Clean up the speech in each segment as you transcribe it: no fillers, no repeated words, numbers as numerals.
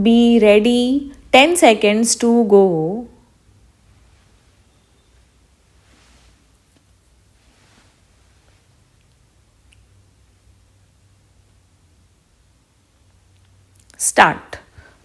Be ready. 10 seconds to go. Start.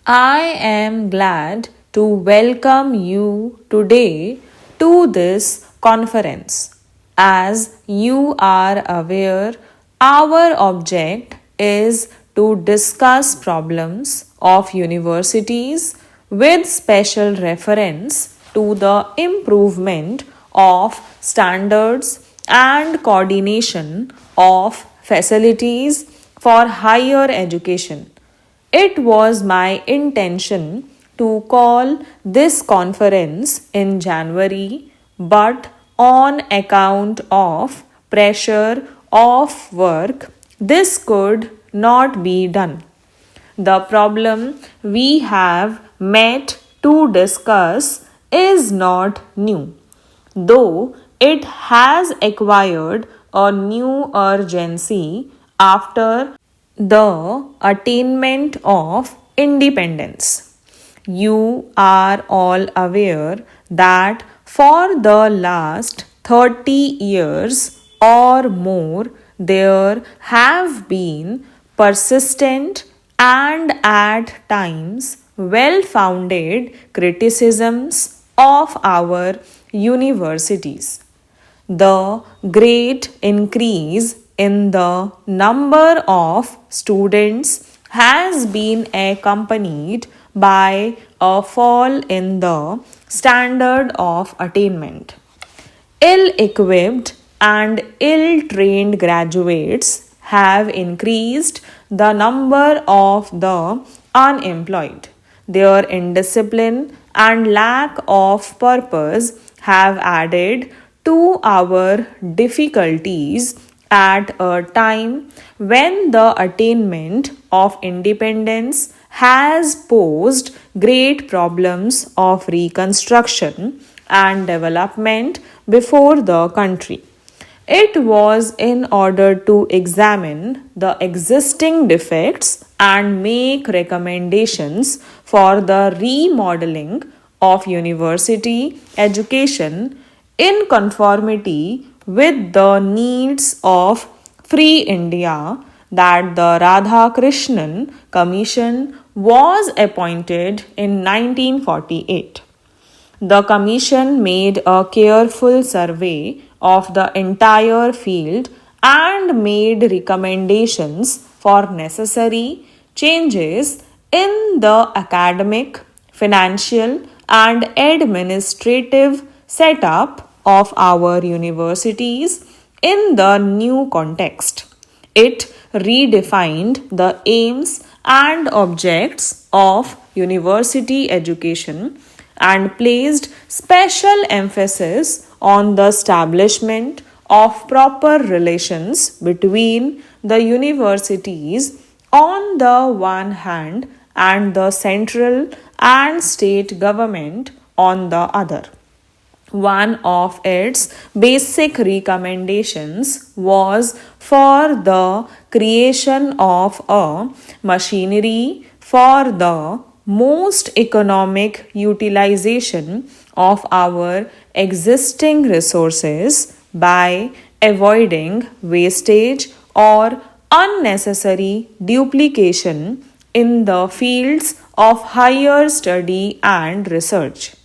I am glad to welcome you today to this conference. As you are aware, our object is to discuss problems of universities with special reference to the improvement of standards and coordination of facilities for higher education. It was my intention to call this conference in January, but on account of pressure of work, this could not be done. The problem we have met to discuss is not new, though it has acquired a new urgency after the attainment of independence. You are all aware that for the last 30 years or more, there have been persistent and at times well founded criticisms of our universities. The great increase in the number of students has been accompanied by a fall in the standard of attainment. Ill equipped and ill trained graduates have increased the number of the unemployed. Their indiscipline and lack of purpose have added to our difficulties at a time when the attainment of independence has posed great problems of reconstruction and development before the country. It was in order to examine the existing defects and make recommendations for the remodeling of university education in conformity with the needs of Free India that the Radhakrishnan Commission was appointed in 1948. The Commission made a careful survey of the entire field and made recommendations for necessary changes in the academic, financial, and administrative setup of our universities in the new context. It redefined the aims and objects of university education and placed special emphasis on the establishment of proper relations between the universities on the one hand and the central and state government on the other. One of its basic recommendations was for the creation of a machinery for the most economic utilization of our existing resources by avoiding wastage or unnecessary duplication in the fields of higher study and research.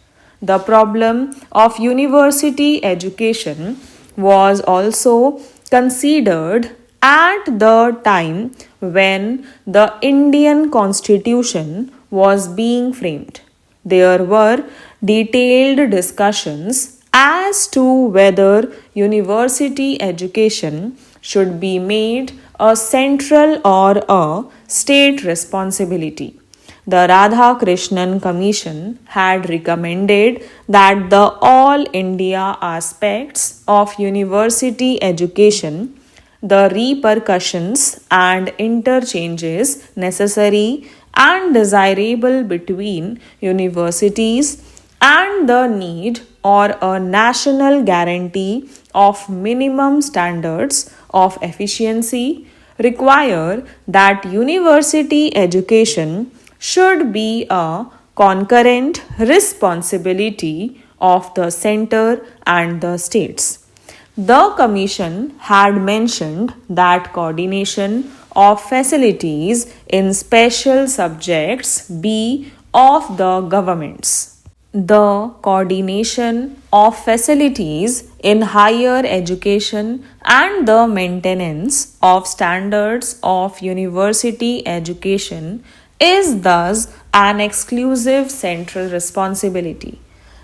The problem of university education was also considered at the time when the Indian Constitution was being framed. There were detailed discussions as to whether university education should be made a central or a state responsibility. The Radhakrishnan Commission had recommended that the all India aspects of university education, the repercussions and interchanges necessary and desirable between universities, and the need or a national guarantee of minimum standards of efficiency require that university education should be a concurrent responsibility of the center and the states. The Commission had mentioned that coordination of facilities in special subjects be of the governments. The coordination of facilities in higher education and the maintenance of standards of university education is thus an exclusive central responsibility.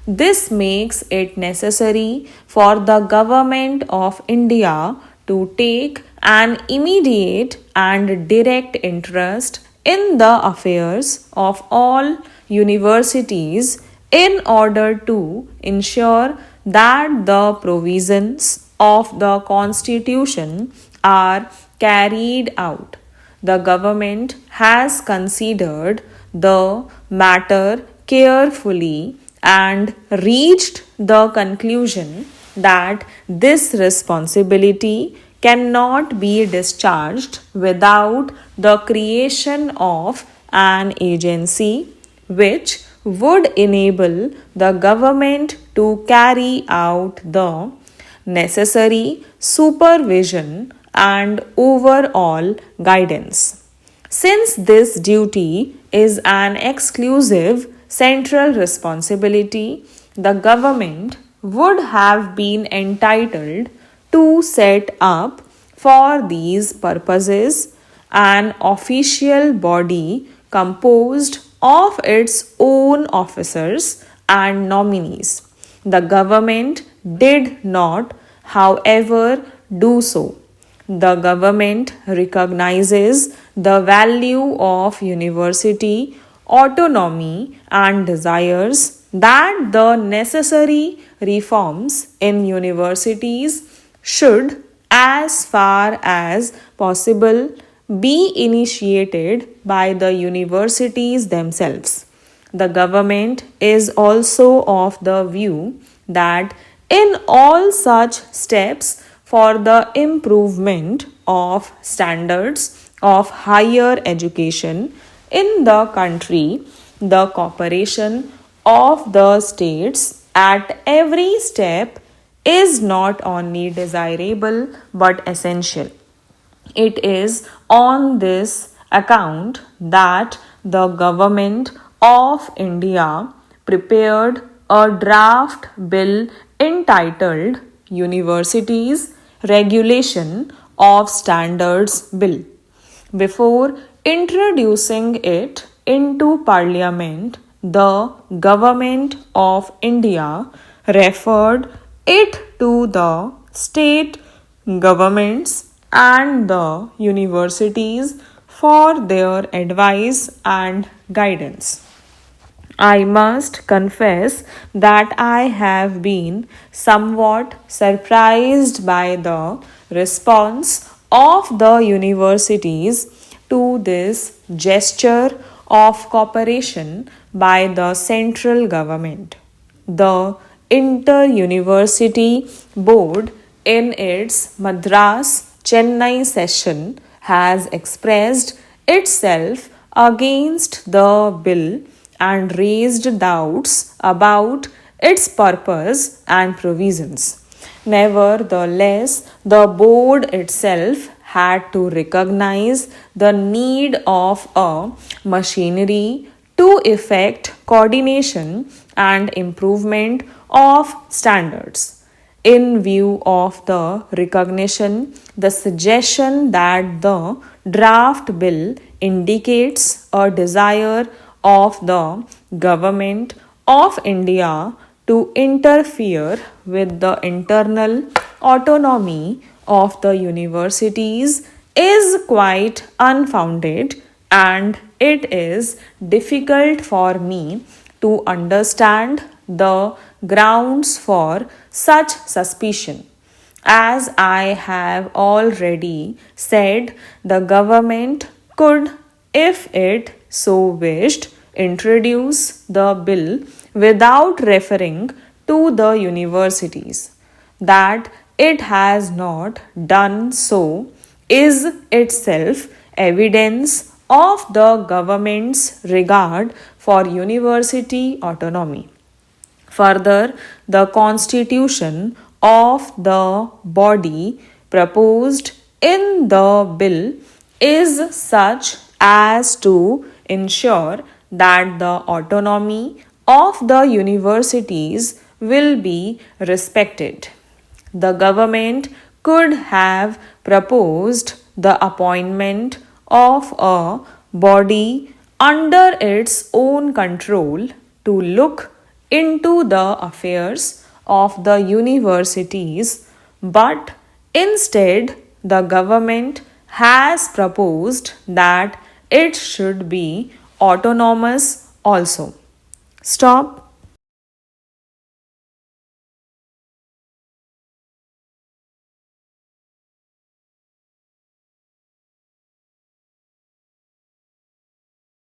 This makes it necessary for the Government of India to take an immediate and direct interest in the affairs of all universities in order to ensure that the provisions of the Constitution are carried out. The government has considered the matter carefully and reached the conclusion that this responsibility cannot be discharged without the creation of an agency which would enable the government to carry out the necessary supervision and overall guidance. Since this duty is an exclusive central responsibility, the government would have been entitled to set up for these purposes an official body composed of its own officers and nominees. The government did not, however, do so. The government recognizes the value of university autonomy and desires that the necessary reforms in universities should, as far as possible, be initiated by the universities themselves. The government is also of the view that in all such steps for the improvement of standards of higher education in the country, the cooperation of the states at every step is not only desirable but essential. It is on this account that the Government of India prepared a draft bill entitled Universities Regulation of Standards Bill. Before introducing it into Parliament, the Government of India referred it to the state governments and the universities for their advice and guidance. I must confess that I have been somewhat surprised by the response of the universities to this gesture of cooperation by the central government. The Inter University Board, in its Madras Chennai session, has expressed itself against the bill and raised doubts about its purpose and provisions. Nevertheless, the board itself had to recognize the need of a machinery to effect coordination and improvement of standards. In view of the recognition, the suggestion that the draft bill indicates a desire of the Government of India to interfere with the internal autonomy of the universities is quite unfounded, and it is difficult for me to understand the grounds for such suspicion. As I have already said, the government could, if it so wished, introduce the bill without referring to the universities. That it has not done so is itself evidence of the government's regard for university autonomy. Further, the constitution of the body proposed in the bill is such as to ensure that the autonomy of the universities will be respected. The government could have proposed the appointment of a body under its own control to look into the affairs of the universities, but instead, the government has proposed that it should be autonomous also. Stop.